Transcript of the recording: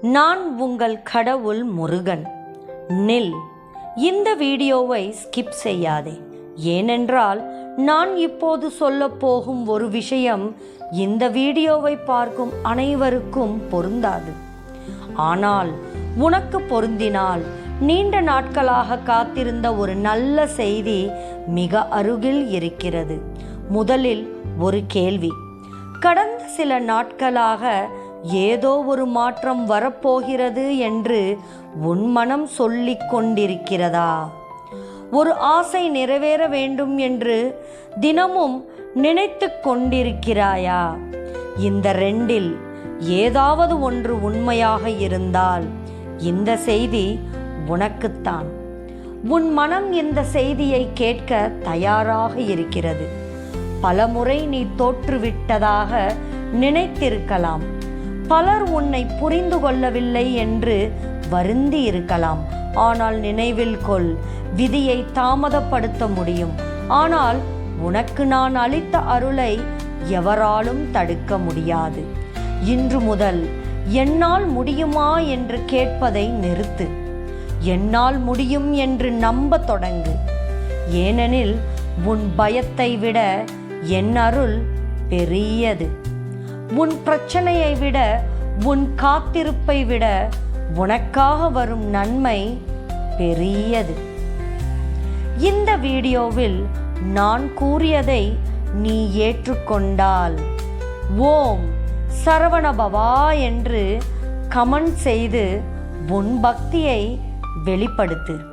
நான் உங்கள் கடவுள் முருகன். நில். இந்த வீடியோவை ஸ்கிப் செய்யாதே. ஏனென்றால் நான் இப்போது சொல்லப் போகும் ஒரு விஷயம் இந்த வீடியோவை பார்க்கும் அனைவருக்கும் பொருந்தாது. ஆனால் உனக்கு பொருந்தினால் நீண்ட நாட்களாக காத்திருந்த ஒரு நல்ல செய்தி மிக அருகில் இருக்கிறது. முதலில் ஒரு கேள்வி. கடந்த சில நாட்களாக ஏதோ ஒரு மாற்றம் வரப்போகிறது என்று உன் மனம் சொல்லிக் கொண்டிருக்கிறதா? ஒரு ஆசை நிறைவேற வேண்டும் என்று தினமும் நினைத்து கொண்டிருக்கிறாயா? இந்த ரெண்டில் ஏதாவது ஒன்று உண்மையாக இருந்தால் இந்த செய்தி உனக்குத்தான். உன் மனம் இந்த செய்தியை கேட்க தயாராக இருக்கிறது. பலமுறை நீ தோற்றுவிட்டதாக நினைத்திருக்கலாம். பலர் உன்னை புரிந்து கொள்ளவில்லை என்று வருந்தி இருக்கலாம். ஆனால் நினைவில் கொள், விதியை தாமதப்படுத்த முடியும். ஆனால் உனக்கு நான் அளித்த அருளை எவராலும் தடுக்க முடியாது. இன்று முதல் என்னால் முடியுமா என்று கேட்பதை நிறுத்து. என்னால் முடியும் என்று நம்ப தொடங்கு. ஏனெனில் உன் பயத்தை விட என் அருள் பெரியது. உன் பிரச்சனையை விட, உன் காத்திருப்பை விட உனக்காக வரும் நன்மை பெரியது. இந்த வீடியோவில் நான் கூறியதை நீ ஏற்றுக்கொண்டால் ஓம் சரவணபவா என்று கமெண்ட் செய்து உன் பக்தியை வெளிப்படுத்து.